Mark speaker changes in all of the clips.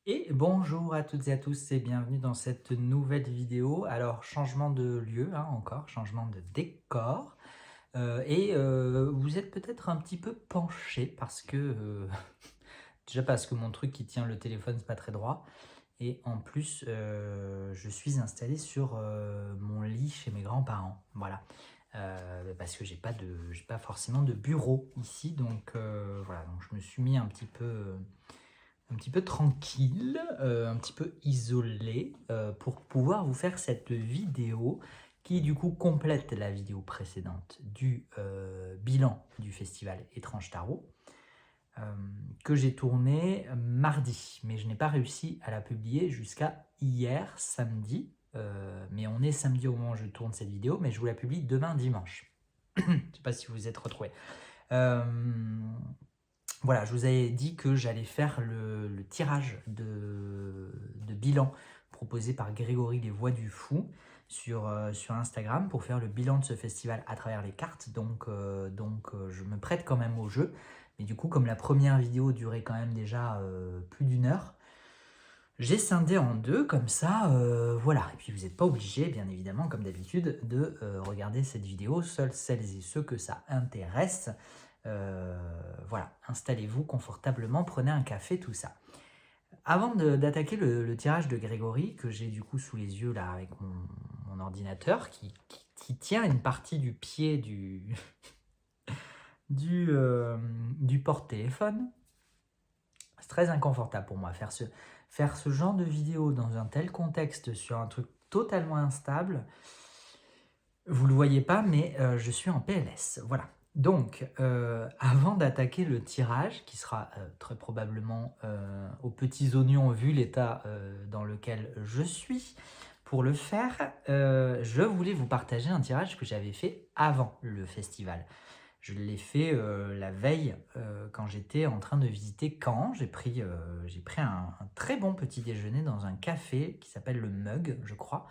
Speaker 1: Et bonjour à toutes et à tous et bienvenue dans cette nouvelle vidéo. Alors, changement de lieu, hein, encore, changement de décor. Vous êtes peut-être un petit peu penché parce que, déjà parce que mon truc qui tient le téléphone, c'est pas très droit. Et en plus, je suis installé sur mon lit chez mes grands-parents. Voilà. Parce que j'ai pas forcément de bureau ici. Donc voilà, donc je me suis mis un petit peu tranquille, un petit peu isolé, pour pouvoir vous faire cette vidéo qui du coup complète la vidéo précédente du bilan du festival Étrange Tarot, euh, que j'ai tourné mardi, mais je n'ai pas réussi à la publier jusqu'à hier, samedi. Mais on est samedi au moment où je tourne cette vidéo, mais je vous la publie demain dimanche. Je ne sais pas si vous vous êtes retrouvés. Euh, voilà, je vous avais dit que j'allais faire le tirage de bilan proposé par Grégory Les Voix du Fou sur Instagram pour faire le bilan de ce festival à travers les cartes. Je me prête quand même au jeu. Mais du coup, comme la première vidéo durait quand même déjà plus d'une heure, j'ai scindé en deux comme ça, voilà. Et puis vous n'êtes pas obligé, bien évidemment, comme d'habitude, de regarder cette vidéo, seuls celles et ceux que ça intéresse. Euh, voilà, installez-vous confortablement, prenez un café, tout ça. Avant d'attaquer le tirage de Grégory, que j'ai du coup sous les yeux là avec mon ordinateur, qui tient une partie du pied du, euh, du porte-téléphone, c'est très inconfortable pour moi faire ce genre de vidéo dans un tel contexte sur un truc totalement instable. Vous le voyez pas, mais je suis en PLS. Voilà. Donc, avant d'attaquer le tirage, qui sera très probablement aux petits oignons vu l'état dans lequel je suis, pour le faire, je voulais vous partager un tirage que j'avais fait avant le festival. Je l'ai fait la veille quand j'étais en train de visiter Caen. J'ai pris un très bon petit déjeuner dans un café qui s'appelle le Mug, je crois,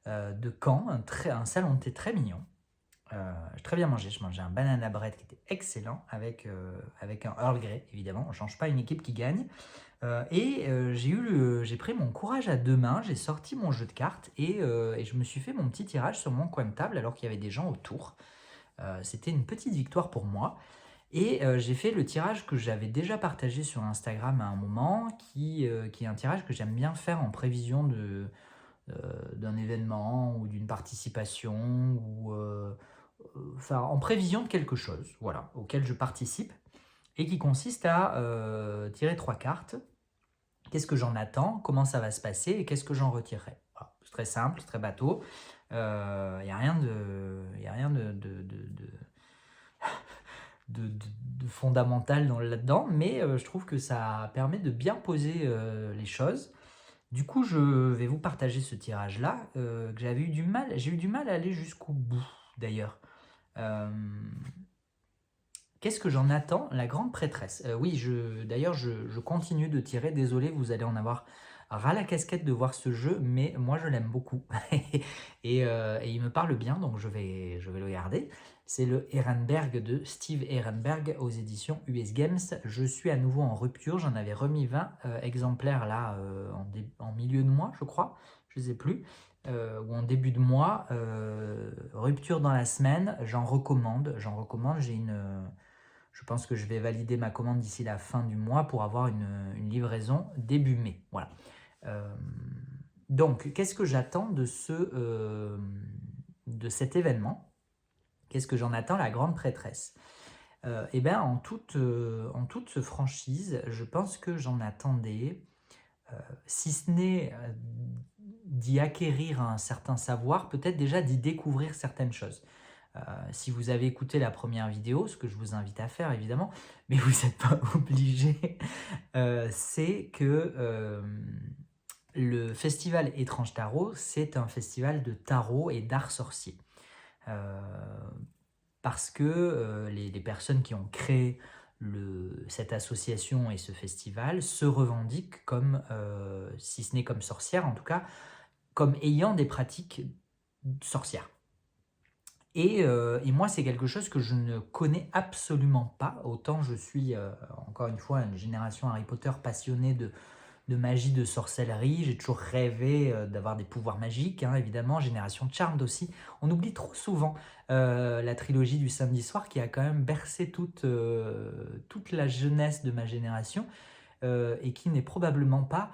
Speaker 1: de Caen, un salon de thé très mignon. J'ai très bien mangé, je mangeais un banana bread qui était excellent avec un Earl Grey, évidemment, on ne change pas une équipe qui gagne. J'ai pris mon courage à deux mains, j'ai sorti mon jeu de cartes et je me suis fait mon petit tirage sur mon coin de table alors qu'il y avait des gens autour. C'était une petite victoire pour moi. Et j'ai fait le tirage que j'avais déjà partagé sur Instagram à un moment, qui est un tirage que j'aime bien faire en prévision d'un événement ou d'une participation enfin en prévision de quelque chose, voilà, auquel je participe et qui consiste à tirer trois cartes. Qu'est-ce que j'en attends, comment ça va se passer et qu'est-ce que j'en retirerai. Voilà. C'est très simple, c'est très bateau. Il n'y a rien de fondamental là-dedans, mais je trouve que ça permet de bien poser les choses. Du coup, je vais vous partager ce tirage-là, que j'ai eu du mal à aller jusqu'au bout, d'ailleurs. Euh, Qu'est-ce que j'en attends? La grande prêtresse. Oui, d'ailleurs, je continue de tirer. Désolé, vous allez en avoir ras la casquette de voir ce jeu, mais moi, je l'aime beaucoup. Et il me parle bien, donc je vais le garder. C'est le Ehrenberg de Steve Ehrenberg aux éditions US Games. Je suis à nouveau en rupture. J'en avais remis 20 exemplaires là en milieu de mois, je crois. Je ne sais plus. Ou en début de mois. Rupture dans la semaine. J'en recommande. Je pense que je vais valider ma commande d'ici la fin du mois pour avoir une livraison début mai. Voilà. Euh, donc, qu'est-ce que j'attends de cet événement? Qu'est-ce que j'en attends, la grande prêtresse? Eh bien, en toute franchise, je pense que j'en attendais, si ce n'est d'y acquérir un certain savoir, peut-être déjà d'y découvrir certaines choses. Si vous avez écouté la première vidéo, ce que je vous invite à faire évidemment, mais vous n'êtes pas obligé, c'est que le festival Étrange Tarot, c'est un festival de tarot et d'art sorcier. Euh, Parce que les personnes qui ont créé cette association et ce festival se revendiquent comme, si ce n'est comme sorcières, en tout cas, comme ayant des pratiques sorcières. Et moi, c'est quelque chose que je ne connais absolument pas. Autant je suis, encore une fois, une génération Harry Potter passionnée de magie, de sorcellerie. J'ai toujours rêvé d'avoir des pouvoirs magiques, hein, évidemment. Génération Charmed aussi. On oublie trop souvent la trilogie du samedi soir qui a quand même bercé toute la jeunesse de ma génération et qui n'est probablement pas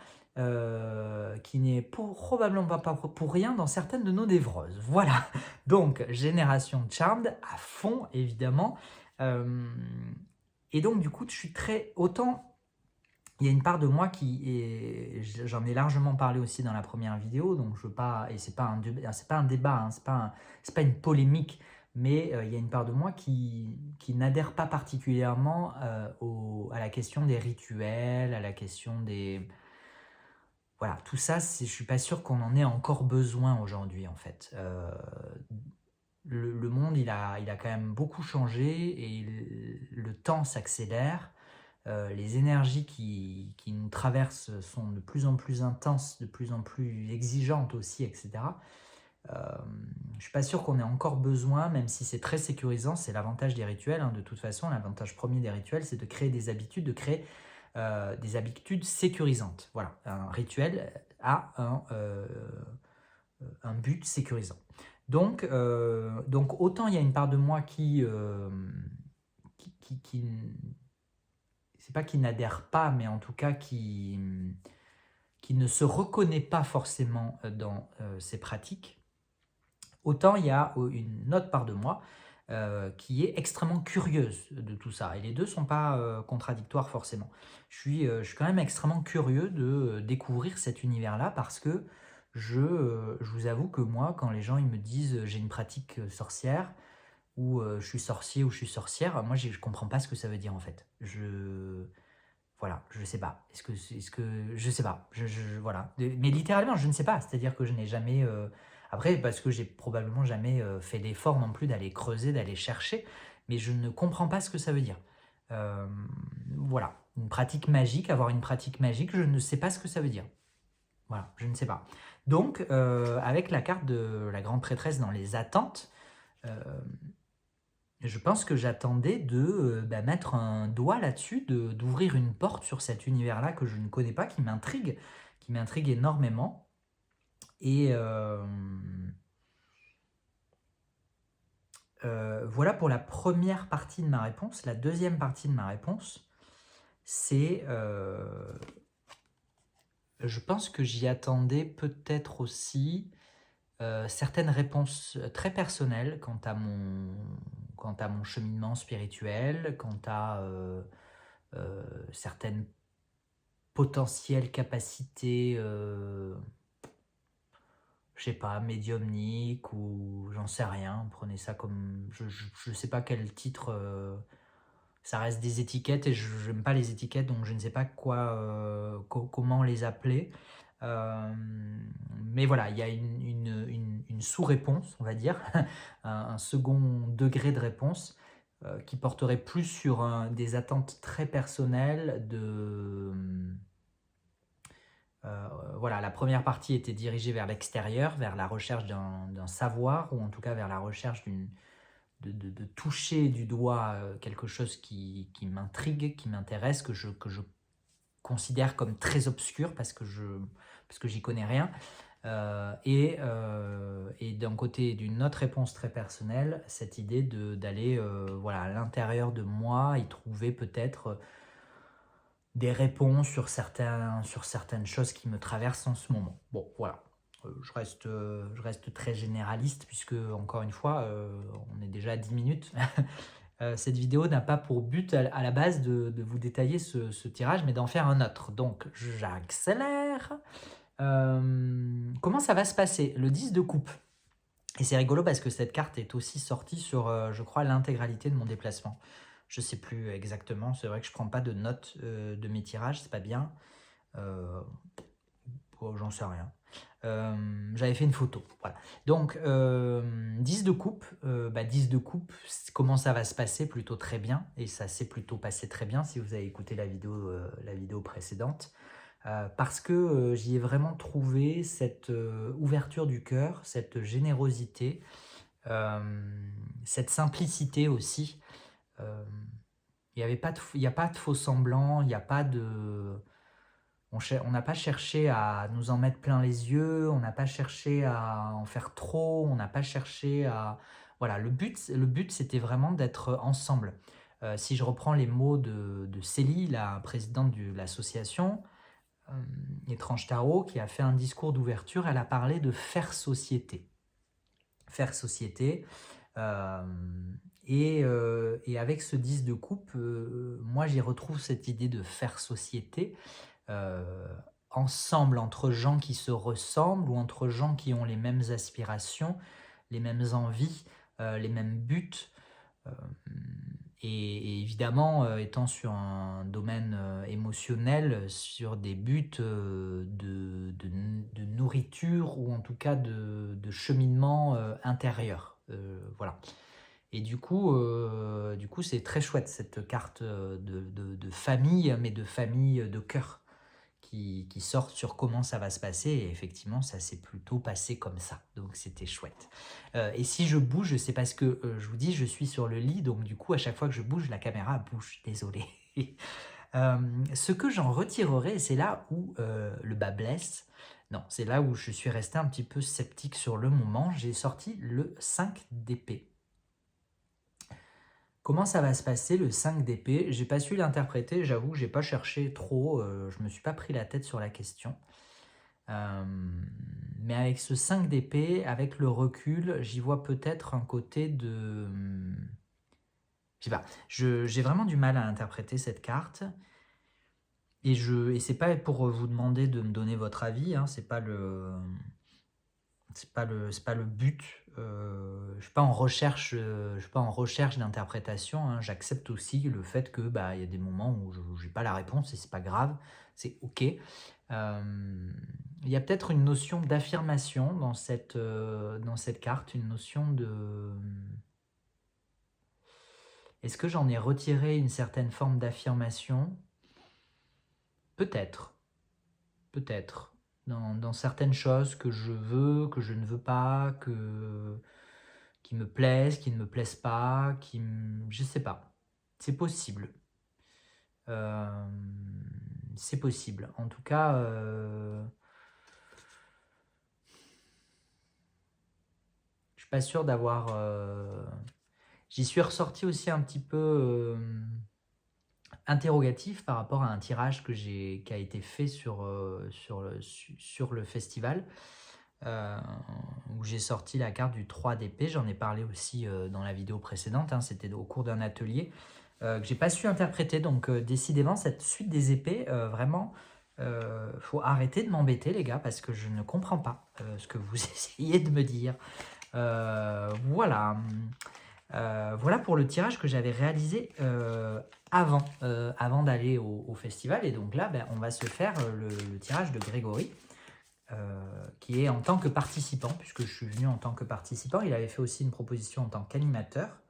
Speaker 1: pour rien dans certaines de nos névroses. Voilà, donc Génération Charmed à fond, évidemment. Et donc, du coup, je suis très... Autant, il y a une part de moi qui est... J'en ai largement parlé aussi dans la première vidéo, donc je veux pas... Et c'est pas un débat, hein, c'est pas une polémique, mais il y a une part de moi qui n'adhère pas particulièrement à la question des rituels, à la question des... Voilà, tout ça, je suis pas sûr qu'on en ait encore besoin aujourd'hui, en fait. Le monde, il a quand même beaucoup changé et le temps s'accélère. Les énergies qui nous traversent sont de plus en plus intenses, de plus en plus exigeantes aussi, etc. Je ne suis pas sûr qu'on ait encore besoin, même si c'est très sécurisant, c'est l'avantage des rituels, hein, de toute façon, l'avantage premier des rituels, c'est de créer des habitudes, de créer des habitudes sécurisantes. Voilà, un rituel a un but sécurisant. Donc autant il y a une part de moi qui c'est pas qui n'adhère pas, mais en tout cas qui ne se reconnaît pas forcément dans ces pratiques, autant il y a une autre part de moi qui est extrêmement curieuse de tout ça. Et les deux ne sont pas contradictoires forcément. Je suis quand même extrêmement curieux de découvrir cet univers-là parce que je vous avoue que moi, quand les gens ils me disent j'ai une pratique sorcière, ou je suis sorcier ou je suis sorcière, moi je ne comprends pas ce que ça veut dire en fait. Voilà, je sais pas. Je sais pas. Voilà. Mais littéralement, je ne sais pas. C'est-à-dire que je n'ai jamais. Après, parce que j'ai probablement jamais fait l'effort non plus d'aller creuser, d'aller chercher, mais je ne comprends pas ce que ça veut dire. Voilà. Une pratique magique, avoir une pratique magique, je ne sais pas ce que ça veut dire. Voilà, je ne sais pas. Donc, avec la carte de la grande prêtresse dans les attentes, je pense que j'attendais de mettre un doigt là-dessus, d'ouvrir une porte sur cet univers-là que je ne connais pas, qui m'intrigue énormément. Et voilà pour la première partie de ma réponse. La deuxième partie de ma réponse, c'est... je pense que j'y attendais peut-être aussi certaines réponses très personnelles quant à mon cheminement spirituel, quant à certaines potentielles capacités, je sais pas, médiumniques ou j'en sais rien, prenez ça comme... Je sais pas quel titre... ça reste des étiquettes et je n'aime pas les étiquettes, donc je ne sais pas comment les appeler. Mais voilà, il y a une sous-réponse, on va dire, un second degré de réponse qui porterait plus sur des attentes très personnelles voilà, la première partie était dirigée vers l'extérieur, vers la recherche d'un savoir, ou en tout cas vers la recherche de toucher du doigt quelque chose qui m'intrigue, qui m'intéresse, que je considère comme très obscur parce que j'y connais rien. Et d'un côté, d'une autre réponse très personnelle, cette idée d'aller voilà, à l'intérieur de moi y trouver peut-être des réponses sur certaines choses qui me traversent en ce moment. Bon, voilà. Je reste très généraliste puisque, encore une fois, on est déjà à 10 minutes. Cette vidéo n'a pas pour but à la base de vous détailler ce tirage, mais d'en faire un autre. Donc, j'accélère. Comment ça va se passer? Le 10 de coupe. Et c'est rigolo parce que cette carte est aussi sortie sur, je crois, l'intégralité de mon déplacement. Je sais plus exactement, c'est vrai que je prends pas de notes de mes tirages, c'est pas bien. J'en sais rien. J'avais fait une photo, voilà. Donc 10 de coupe, 10 de coupe, comment ça va se passer? Plutôt très bien, et ça s'est plutôt passé très bien si vous avez écouté la vidéo précédente. Parce que j'y ai vraiment trouvé cette ouverture du cœur, cette générosité, cette simplicité aussi. Il n'y a pas de faux semblants, il n'y a pas de... On n'a pas cherché à nous en mettre plein les yeux, on n'a pas cherché à en faire trop, on n'a pas cherché à... Voilà, le but c'était vraiment d'être ensemble. Si je reprends les mots de Célie, la présidente de l'association Étrange Tarot, qui a fait un discours d'ouverture, elle a parlé de faire société. Faire société. Et avec ce 10 de coupe, moi j'y retrouve cette idée de faire société. euh, Ensemble, entre gens qui se ressemblent ou entre gens qui ont les mêmes aspirations, les mêmes envies, les mêmes buts. Euh, et évidemment, étant sur un domaine émotionnel, sur des buts de nourriture ou en tout cas de cheminement intérieur. Voilà. Et du coup, c'est très chouette cette carte de famille, mais de famille de cœur qui sortent sur comment ça va se passer. Et effectivement, ça s'est plutôt passé comme ça. Donc, c'était chouette. Et si je bouge, c'est parce que, je vous dis, je suis sur le lit. Donc, du coup, à chaque fois que je bouge, la caméra bouge. Désolé. Ce que j'en retirerai, c'est là où le bas blesse. Non, c'est là où je suis resté un petit peu sceptique sur le moment. J'ai sorti le 5 d'épée. Comment ça va se passer le 5 d'épée? J'ai pas su l'interpréter, j'avoue, j'ai pas cherché trop, je me suis pas pris la tête sur la question. Mais avec ce 5 d'épée, avec le recul, j'y vois peut-être un côté de... Je sais pas, j'ai vraiment du mal à interpréter cette carte. Et c'est pas pour vous demander de me donner votre avis, hein, c'est pas le but. Je suis pas en recherche, je suis pas en recherche d'interprétation, hein. J'accepte aussi le fait que bah il y a des moments où je n'ai pas la réponse et c'est pas grave, c'est ok. Il y a peut-être une notion d'affirmation dans cette carte, une notion de... Est-ce que j'en ai retiré une certaine forme d'affirmation? Peut-être, peut-être. Dans certaines choses que je veux, que je ne veux pas, qui me plaisent, qui ne me plaisent pas, je sais pas. C'est possible. Euh, c'est possible. En tout cas, je suis pas sûr d'avoir... J'y suis ressorti aussi un petit peu interrogatif par rapport à un tirage qui a été fait sur le festival. Où j'ai sorti la carte du 3 d'épée. J'en ai parlé aussi dans la vidéo précédente, hein, c'était au cours d'un atelier que j'ai pas su interpréter. Donc décidément, cette suite des épées, vraiment, faut arrêter de m'embêter les gars, parce que je ne comprends pas ce que vous essayez de me dire. Voilà. Voilà pour le tirage que j'avais réalisé avant d'aller au festival. Et donc là, ben, on va se faire le tirage de Grégory. Qui est en tant que participant, puisque je suis venu en tant que participant. Il avait fait aussi une proposition en tant qu'animateur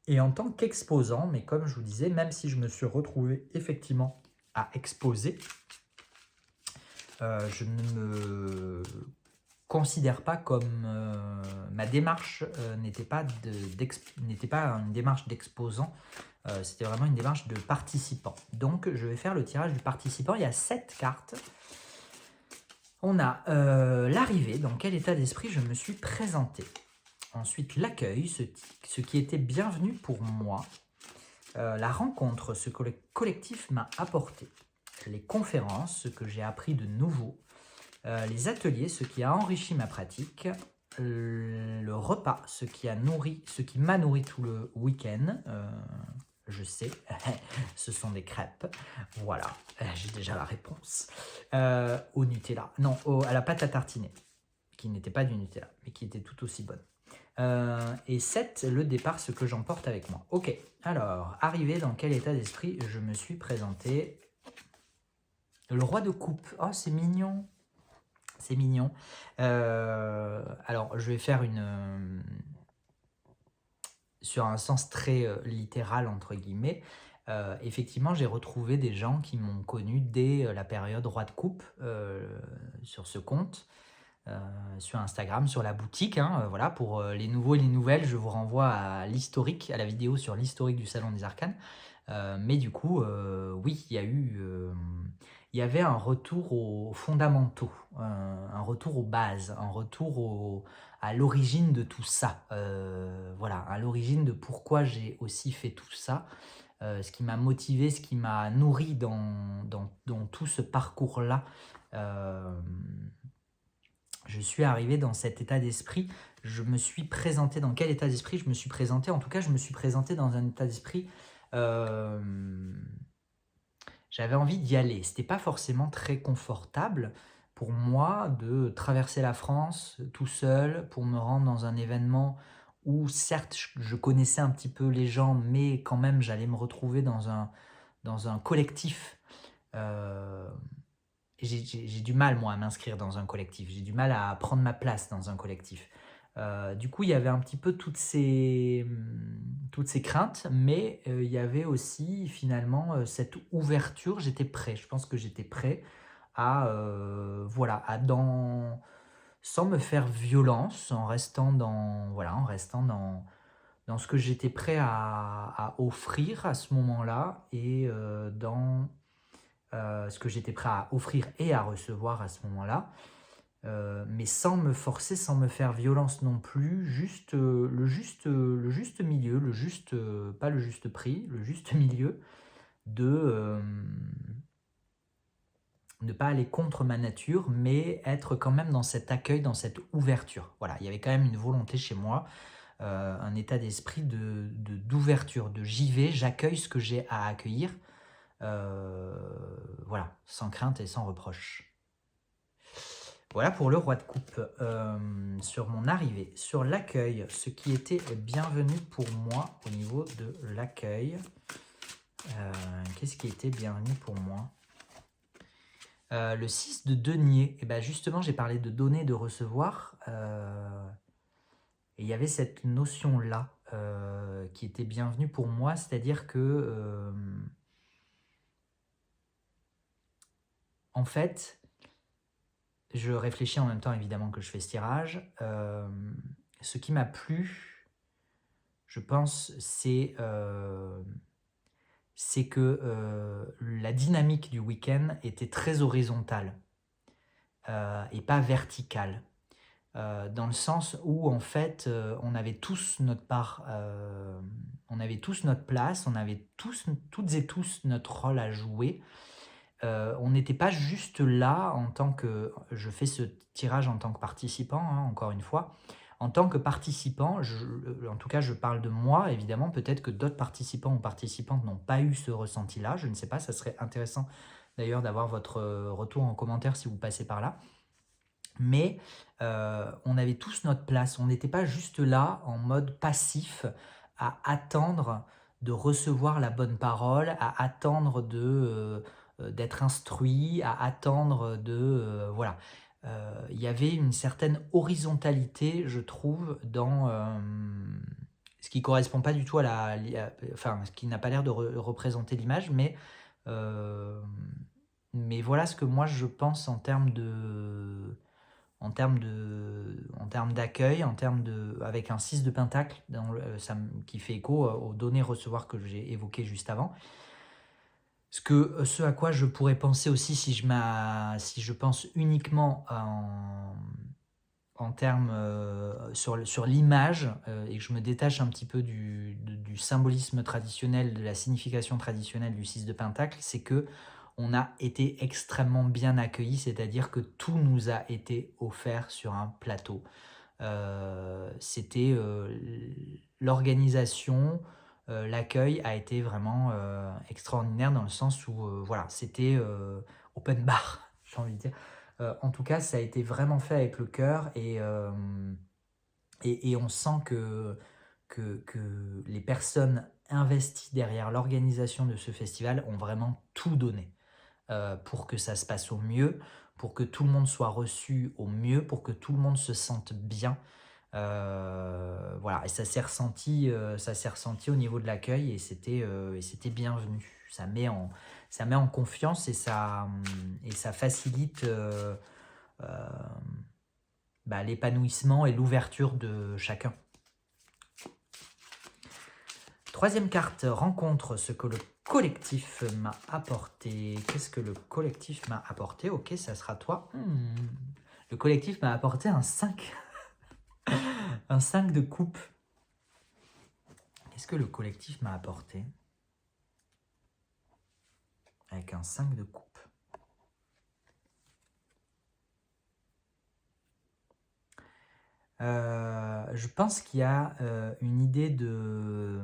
Speaker 1: et en tant qu'exposant, mais comme je vous disais, même si je me suis retrouvé effectivement à exposer, je ne me considère pas comme... ma démarche n'était pas une démarche d'exposant, c'était vraiment une démarche de participant. Donc je vais faire le tirage du participant. Il y a 7 cartes. On a l'arrivée, dans quel état d'esprit je me suis présenté. Ensuite, l'accueil, ce qui était bienvenu pour moi. La rencontre, ce que le collectif m'a apporté. Les conférences, ce que j'ai appris de nouveau. Les ateliers, ce qui a enrichi ma pratique. Le repas, ce qui m'a nourri tout le week-end. Je sais, ce sont des crêpes. Voilà, j'ai déjà la réponse. Au Nutella. Non, à la pâte à tartiner, qui n'était pas du Nutella, mais qui était tout aussi bonne. Et 7, le départ, ce que j'emporte avec moi. Ok, alors, arrivé dans quel état d'esprit je me suis présenté? Le roi de coupe. Oh, c'est mignon. C'est mignon. Alors, je vais faire sur un sens très littéral, entre guillemets. Effectivement, j'ai retrouvé des gens qui m'ont connu dès la période roi de coupe sur ce compte, sur Instagram, sur la boutique. Hein, voilà, pour les nouveaux et les nouvelles, je vous renvoie à l'historique, à la vidéo sur l'historique du Salon des Arcanes. Mais du coup, oui, il il y avait un retour aux fondamentaux, un retour aux bases, un retour à l'origine de tout ça. Voilà, à l'origine de pourquoi j'ai aussi fait tout ça, ce qui m'a motivé, ce qui m'a nourri dans tout ce parcours-là. Euh, je suis arrivé dans cet état d'esprit. Je me suis présenté dans quel état d'esprit je me suis présenté? En tout cas, je me suis présenté dans un état d'esprit. euh, J'avais envie d'y aller. C'était pas forcément très confortable pour moi de traverser la France tout seul pour me rendre dans un événement où certes je connaissais un petit peu les gens, mais quand même j'allais me retrouver dans un collectif. Euh, j'ai du mal, moi, à m'inscrire dans un collectif. J'ai du mal à prendre ma place dans un collectif. Du coup, il y avait un petit peu toutes ces craintes, mais il y avait aussi finalement cette ouverture. J'étais prêt. Je pense que j'étais prêt à, voilà, sans me faire violence, en restant dans ce que j'étais prêt à offrir à ce moment-là et dans ce que j'étais prêt à offrir et à recevoir à ce moment-là, mais sans me forcer, sans me faire violence non plus, juste le juste milieu, pas le juste prix, le juste milieu de ne pas aller contre ma nature, mais être quand même dans cet accueil, dans cette ouverture. Voilà, il y avait quand même une volonté chez moi, un état d'esprit d'ouverture, de j'y vais, j'accueille ce que j'ai à accueillir, voilà, sans crainte et sans reproche. Voilà pour le roi de coupe. Sur mon arrivée, sur l'accueil, ce qui était bienvenu pour moi au niveau de l'accueil. Qu'est-ce qui était bienvenu pour moi? Le 6 de denier, et ben justement j'ai parlé de donner, de recevoir, et il y avait cette notion-là qui était bienvenue pour moi, c'est-à-dire que en fait, je réfléchis en même temps évidemment que je fais ce tirage. Ce qui m'a plu, je pense, c'est que la dynamique du week-end était très horizontale et pas verticale. Dans le sens où en fait on avait tous notre part, on avait tous notre place, on avait toutes et tous notre rôle à jouer. On n'était pas juste là en tant que, je fais ce tirage en tant que participant, hein, encore une fois, en tant que participant, en tout cas je parle de moi, évidemment, peut-être que d'autres participants ou participantes n'ont pas eu ce ressenti-là, je ne sais pas, ça serait intéressant d'ailleurs d'avoir votre retour en commentaire si vous passez par là. Mais on avait tous notre place, on n'était pas juste là en mode passif à attendre de recevoir la bonne parole, à attendre d'être instruit, à attendre voilà. Il y avait une certaine horizontalité, je trouve, dans ce qui correspond pas du tout enfin, ce qui n'a pas l'air de représenter l'image, mais voilà ce que moi je pense en termes d'accueil, avec un 6 de pentacle qui fait écho aux données recevoir que j'ai évoqué juste avant. Ce à quoi je pourrais penser aussi si je pense uniquement en termes sur l'image et que je me détache un petit peu du symbolisme traditionnel, de la signification traditionnelle du 6 de pentacle, c'est que on a été extrêmement bien accueillis, c'est-à-dire que tout nous a été offert sur un plateau. C'était l'organisation, l'accueil a été vraiment extraordinaire dans le sens où voilà, c'était open bar, j'ai envie de dire. En tout cas, ça a été vraiment fait avec le cœur et on sent que les personnes investies derrière l'organisation de ce festival ont vraiment tout donné pour que ça se passe au mieux, pour que tout le monde soit reçu au mieux, pour que tout le monde se sente bien. Voilà, et ça s'est ressenti au niveau de l'accueil et c'était bienvenu. Ça met en confiance et ça facilite l'épanouissement et l'ouverture de chacun. Troisième carte, rencontre ce que le collectif m'a apporté. Qu'est-ce que le collectif m'a apporté? Ok, ça sera toi. Le collectif m'a apporté un 5. Un 5 de coupe. Qu'est-ce que le collectif m'a apporté? Avec un 5 de coupe. Je pense qu'il y a une idée de...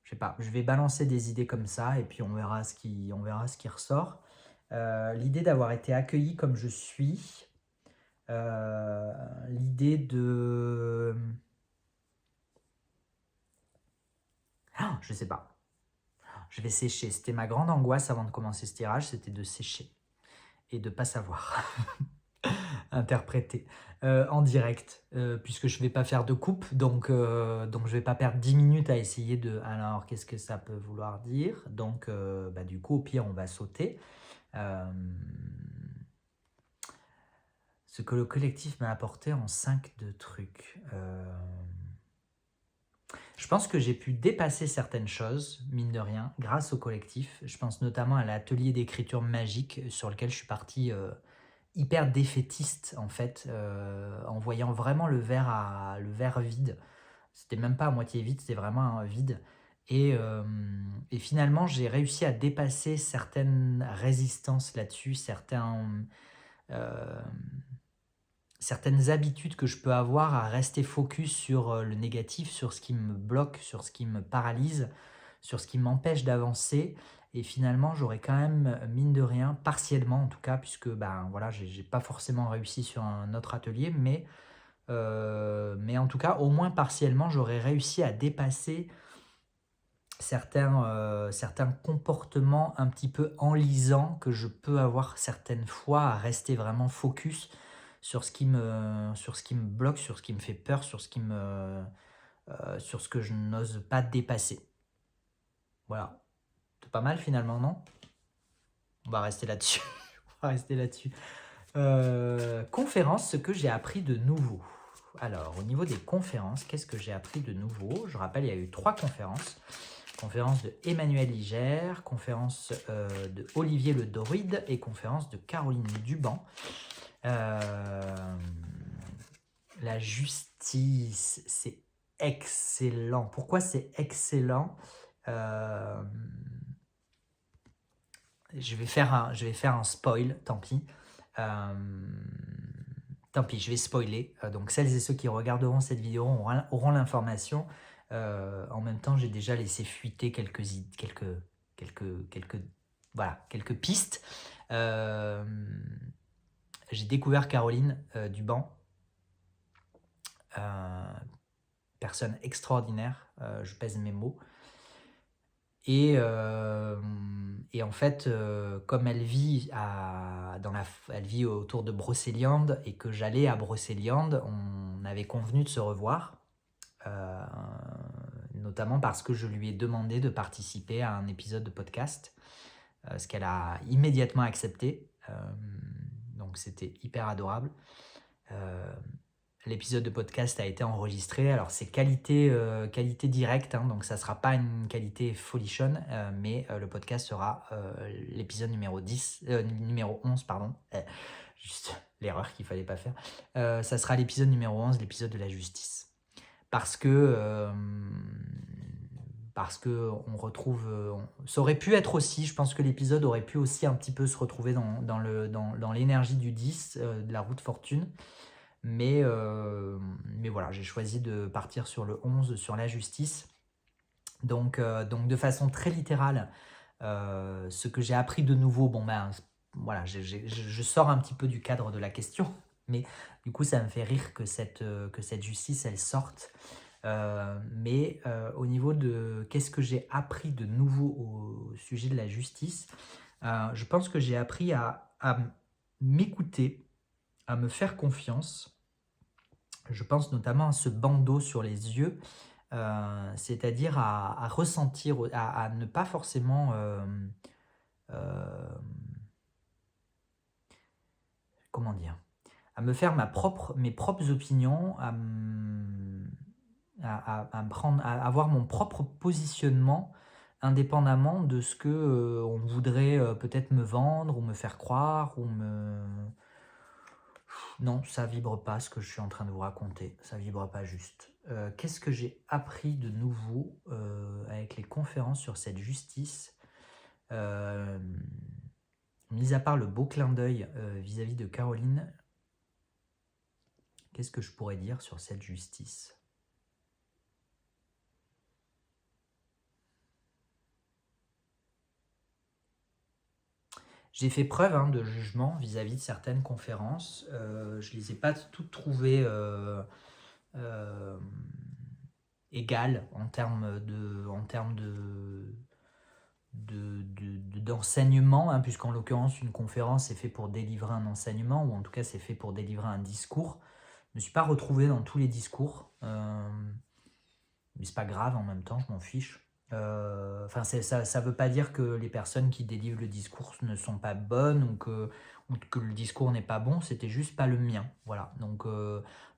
Speaker 1: Je sais pas, je vais balancer des idées comme ça et puis on verra ce qui ressort. L'idée d'avoir été accueilli comme je suis. L'idée de... Ah, je sais pas. Je vais sécher. C'était ma grande angoisse avant de commencer ce tirage, c'était de sécher et de pas savoir interpréter en direct, puisque je vais pas faire de coupe, donc je vais pas perdre 10 minutes à essayer de... Alors, qu'est-ce que ça peut vouloir dire? Donc, du coup, au pire, on va sauter. Ce que le collectif m'a apporté en 5 de trucs. Je pense que j'ai pu dépasser certaines choses, mine de rien, grâce au collectif. Je pense notamment à l'atelier d'écriture magique sur lequel je suis parti hyper défaitiste, en fait, en voyant vraiment le verre vide. C'était même pas à moitié vide, c'était vraiment un vide. Et finalement, j'ai réussi à dépasser certaines résistances là-dessus, certaines habitudes que je peux avoir à rester focus sur le négatif, sur ce qui me bloque, sur ce qui me paralyse, sur ce qui m'empêche d'avancer. Et finalement, j'aurais quand même, mine de rien, partiellement en tout cas, puisque voilà, j'ai pas forcément réussi sur un autre atelier, mais en tout cas, au moins partiellement, j'aurais réussi à dépasser certains comportements un petit peu enlisants que je peux avoir certaines fois à rester vraiment focus sur ce qui me bloque, sur ce qui me fait peur, sur ce que je n'ose pas dépasser. Voilà. C'est pas mal finalement, non? On va rester là-dessus. On va rester là-dessus. Conférence, ce que j'ai appris de nouveau. Alors, au niveau des conférences, qu'est-ce que j'ai appris de nouveau? Je rappelle, il y a eu 3 conférences. Conférence de Emmanuel Ligère, conférence de Olivier Le Druide et conférence de Caroline Duban. La justice, c'est excellent. Pourquoi c'est excellent? Je vais faire un spoil, tant pis. Tant pis, je vais spoiler. Donc celles et ceux qui regarderont cette vidéo auront l'information. En même temps, j'ai déjà laissé fuiter quelques pistes. J'ai découvert Caroline Duban. Personne extraordinaire, je pèse mes mots. Et en fait, comme elle vit, elle vit autour de Brocéliande et que j'allais à Brocéliande, on avait convenu de se revoir, notamment parce que je lui ai demandé de participer à un épisode de podcast, ce qu'elle a immédiatement accepté. Donc c'était hyper adorable. L'épisode de podcast a été enregistré. Alors c'est qualité directe, hein, donc ça ne sera pas une qualité folichonne, mais le podcast sera l'épisode numéro 11, pardon. Juste l'erreur qu'il ne fallait pas faire. Ça sera l'épisode numéro 11, l'épisode de la justice. Parce que on retrouve... ça aurait pu être aussi, je pense que l'épisode aurait pu aussi un petit peu se retrouver dans l'énergie du 10, de la route fortune. Mais voilà, j'ai choisi de partir sur le 11, sur la justice. Donc de façon très littérale, ce que j'ai appris de nouveau, voilà, je sors un petit peu du cadre de la question, mais du coup ça me fait rire que cette justice, elle sorte. Mais au niveau de qu'est-ce que j'ai appris de nouveau au sujet de la justice, je pense que j'ai appris à m'écouter, à me faire confiance. Je pense notamment à ce bandeau sur les yeux, c'est-à-dire à ressentir, à ne pas forcément... comment dire? me faire mes propres opinions, à avoir mon propre positionnement indépendamment de ce que on voudrait peut-être me vendre ou me faire croire ou me... Non, ça vibre pas ce que je suis en train de vous raconter, ça vibre pas juste. Qu'est-ce que j'ai appris de nouveau avec les conférences sur cette justice, mis à part le beau clin d'œil vis-à-vis de Caroline, qu'est-ce que je pourrais dire sur cette justice? J'ai fait preuve de jugement vis-à-vis de certaines conférences. Je ne les ai pas toutes trouvées égales en termes d'enseignement, hein, puisqu'en l'occurrence, une conférence est fait pour délivrer un enseignement, ou en tout cas, c'est fait pour délivrer un discours. Je ne me suis pas retrouvé dans tous les discours, mais c'est pas grave en même temps, je m'en fiche. Enfin, ça veut pas dire que les personnes qui délivrent le discours ne sont pas bonnes ou que le discours n'est pas bon, c'était juste pas le mien. Voilà. Donc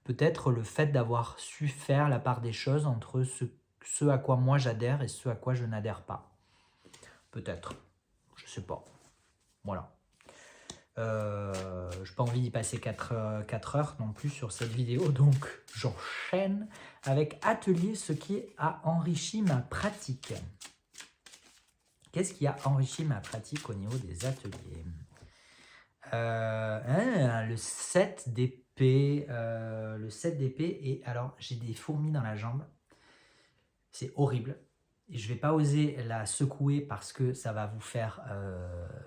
Speaker 1: peut-être le fait d'avoir su faire la part des choses entre ce à quoi moi j'adhère et ce à quoi je n'adhère pas. Peut-être. Je sais pas. Voilà. Je n'ai pas envie d'y passer 4 heures non plus sur cette vidéo, donc j'enchaîne avec atelier, ce qui a enrichi ma pratique. Qu'est-ce qui a enrichi ma pratique au niveau des ateliers? Le 7 d'épée. Le 7 d'épée, et alors j'ai des fourmis dans la jambe. C'est horrible. Je ne vais pas oser la secouer parce que ça va vous faire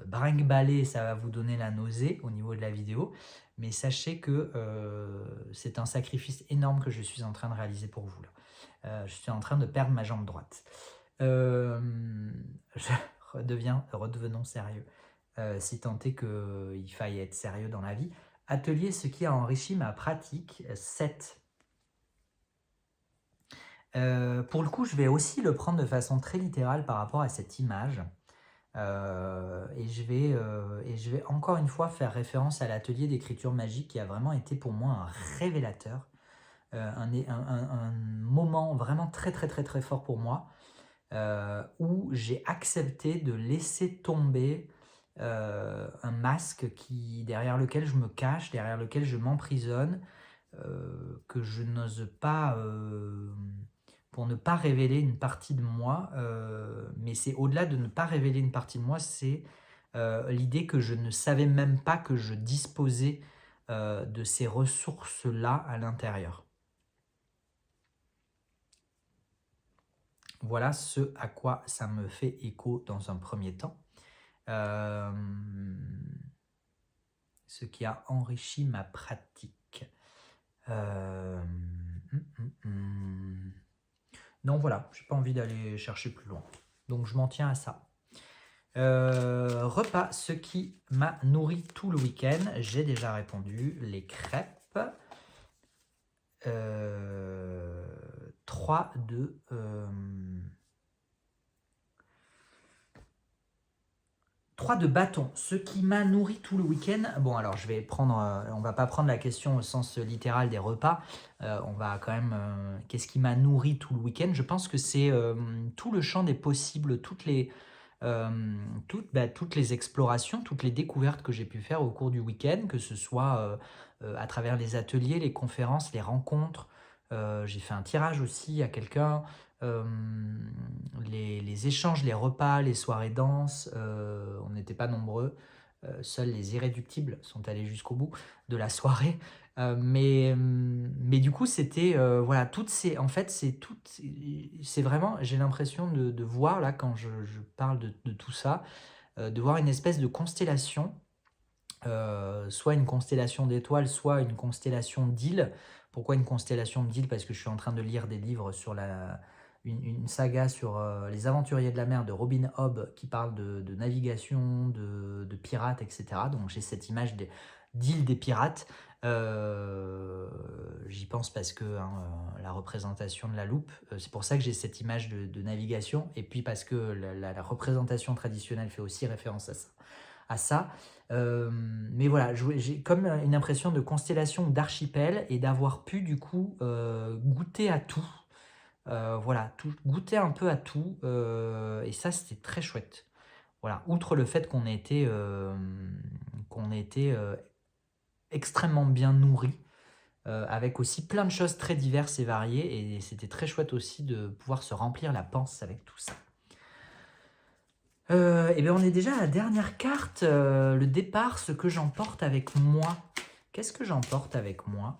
Speaker 1: brinque-baller, ça va vous donner la nausée au niveau de la vidéo. Mais sachez que c'est un sacrifice énorme que je suis en train de réaliser pour vous. Là. Je suis en train de perdre ma jambe droite. Redevenons sérieux. Si tant est qu'il faille être sérieux dans la vie. Atelier, ce qui a enrichi ma pratique, 7. Pour le coup, je vais aussi le prendre de façon très littérale par rapport à cette image. Et je vais encore une fois faire référence à l'atelier d'écriture magique qui a vraiment été pour moi un révélateur. Un moment vraiment très très très très fort pour moi, où j'ai accepté de laisser tomber un masque derrière lequel je me cache, derrière lequel je m'emprisonne, que je n'ose pas, pour ne pas révéler une partie de moi, mais c'est au-delà de ne pas révéler une partie de moi, c'est l'idée que je ne savais même pas que je disposais de ces ressources-là à l'intérieur. Voilà ce à quoi ça me fait écho dans un premier temps. Ce qui a enrichi ma pratique. Non, voilà, j'ai pas envie d'aller chercher plus loin. Donc je m'en tiens à ça. Repas, ce qui m'a nourri tout le week-end. J'ai déjà répondu, les crêpes. 3 de bâton, ce qui m'a nourri tout le week-end. Bon, alors je vais prendre, on va pas prendre la question au sens littéral des repas. On va quand même, qu'est-ce qui m'a nourri tout le week-end? Je pense que c'est tout le champ des possibles, toutes les explorations, toutes les découvertes que j'ai pu faire au cours du week-end, que ce soit à travers les ateliers, les conférences, les rencontres. J'ai fait un tirage aussi à quelqu'un. Les échanges, les repas, les soirées danses, on n'était pas nombreux. Seuls les irréductibles sont allés jusqu'au bout de la soirée. Mais du coup, c'était voilà, en fait, c'est vraiment, j'ai l'impression de voir là quand je parle de tout ça, de voir une espèce de constellation, soit une constellation d'étoiles, soit une constellation d'îles. Pourquoi une constellation d'îles? Parce que je suis en train de lire des livres sur une saga sur les aventuriers de la mer de Robin Hobb qui parle de navigation, de pirates, etc. Donc j'ai cette image d'île des pirates. J'y pense parce que la représentation de la loupe, c'est pour ça que j'ai cette image de navigation, et puis parce que la représentation traditionnelle fait aussi référence à ça. à ça. Mais voilà, j'ai comme une impression de constellation ou d'archipel et d'avoir pu du coup goûter à tout. Voilà, goûter un peu à tout. Et ça, c'était très chouette. Voilà, outre le fait qu'on ait été extrêmement bien nourris, avec aussi plein de choses très diverses et variées. Et c'était très chouette aussi de pouvoir se remplir la panse avec tout ça. Et bien on est déjà à la dernière carte, le départ, ce que j'emporte avec moi. Qu'est-ce que j'emporte avec moi?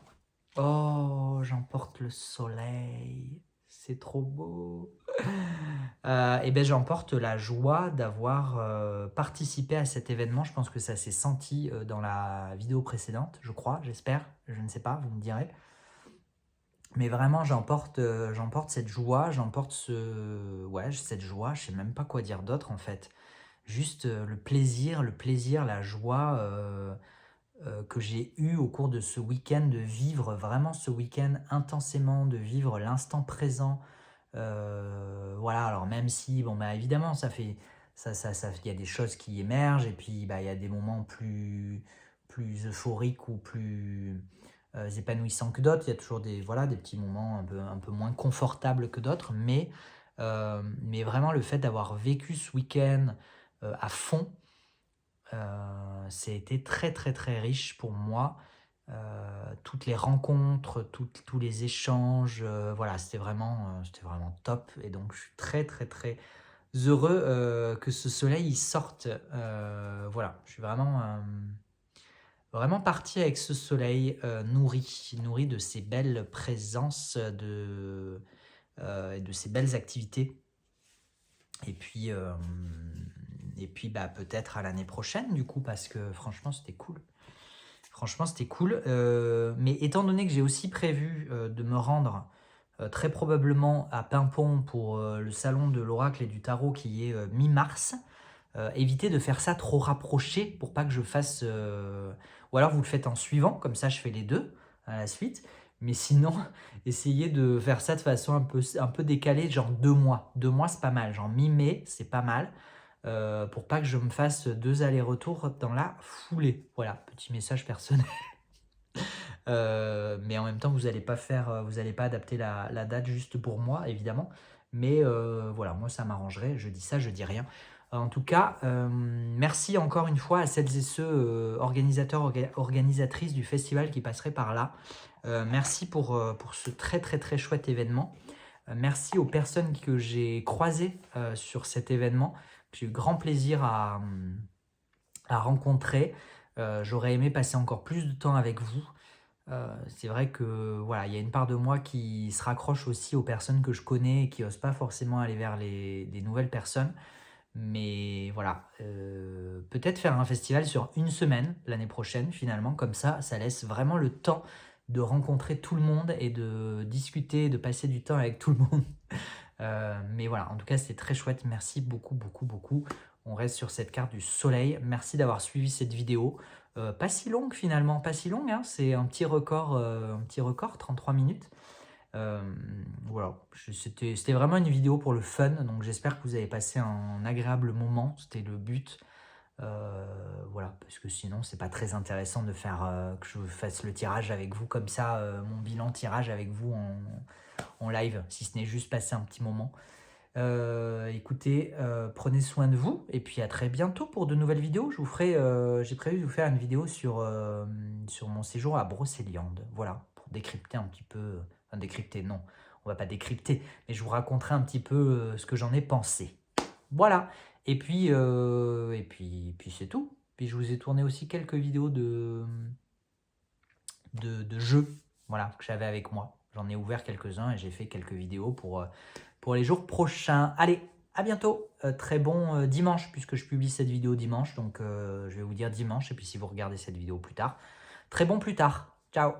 Speaker 1: Oh, j'emporte le soleil. C'est trop beau. Et bien j'emporte la joie d'avoir participé à cet événement. Je pense que ça s'est senti dans la vidéo précédente, je crois, j'espère. Je ne sais pas, vous me direz. Mais vraiment, j'emporte cette joie, ouais, cette joie, je sais même pas quoi dire d'autre en fait. Juste le plaisir, la joie que j'ai eu au cours de ce week-end, de vivre vraiment ce week-end intensément, de vivre l'instant présent. Voilà, alors même si, bon, bah évidemment, il y a des choses qui émergent et puis bah, il y a des moments plus euphoriques ou plus épanouissants que d'autres. Il y a toujours voilà, des petits moments un peu moins confortables que d'autres, mais vraiment le fait d'avoir vécu ce week-end à fond, c'était très très très riche pour moi. Toutes les rencontres, tous les échanges, voilà, c'était vraiment top. Et donc, je suis très, très, très heureux que ce soleil il sorte. Voilà, je suis vraiment parti avec ce soleil nourri de ces belles présences, et de ces belles activités. Et puis bah, peut-être à l'année prochaine, du coup, parce que franchement, c'était cool. Franchement, c'était cool. Mais étant donné que j'ai aussi prévu de me rendre très probablement à Paimpont pour le salon de l'oracle et du tarot qui est mi-mars, évitez de faire ça trop rapproché pour pas que je fasse... Ou alors vous le faites en suivant, comme ça je fais les deux à la suite. Mais sinon, essayez de faire ça de façon un peu décalée, genre 2 mois. 2 mois, c'est pas mal. Genre mi-mai, c'est pas mal. Pour pas que je me fasse 2 allers-retours dans la foulée. Voilà, petit message personnel. Mais en même temps, vous allez pas adapter la date juste pour moi, évidemment. Mais voilà, moi ça m'arrangerait. Je dis ça, je dis rien. En tout cas, merci encore une fois à celles et ceux organisateurs, organisatrices du festival qui passeraient par là. Merci pour ce très très très chouette événement. Merci aux personnes que j'ai croisées sur cet événement. J'ai eu grand plaisir à rencontrer. J'aurais aimé passer encore plus de temps avec vous. C'est vrai que voilà, il y a une part de moi qui se raccroche aussi aux personnes que je connais et qui n'osent pas forcément aller vers des nouvelles personnes. Mais voilà, peut-être faire un festival sur une semaine l'année prochaine finalement, comme ça laisse vraiment le temps de rencontrer tout le monde et de discuter, de passer du temps avec tout le monde. Mais voilà, en tout cas c'était très chouette, merci beaucoup beaucoup beaucoup. On reste sur cette carte du soleil, merci d'avoir suivi cette vidéo. Pas si longue finalement, pas si longue, hein. C'est un petit record, 33 minutes. Voilà, c'était vraiment une vidéo pour le fun, donc j'espère que vous avez passé un agréable moment, c'était le but. Voilà, parce que sinon c'est pas très intéressant de faire que je fasse le tirage avec vous comme ça, mon bilan tirage avec vous en live, si ce n'est juste passer un petit moment. Écoutez, prenez soin de vous et puis à très bientôt pour de nouvelles vidéos. J'ai prévu de vous faire une vidéo sur mon séjour à Brocéliande. Voilà, pour décrypter un petit peu. Enfin, décrypter, non, on va pas décrypter, mais je vous raconterai un petit peu ce que j'en ai pensé. Voilà, et puis c'est tout. Puis je vous ai tourné aussi quelques vidéos de jeux, voilà, que j'avais avec moi. J'en ai ouvert quelques-uns et j'ai fait quelques vidéos pour les jours prochains. Allez, à bientôt. Très bon dimanche, puisque je publie cette vidéo dimanche. Donc, je vais vous dire dimanche. Et puis, si vous regardez cette vidéo plus tard, très bon plus tard. Ciao.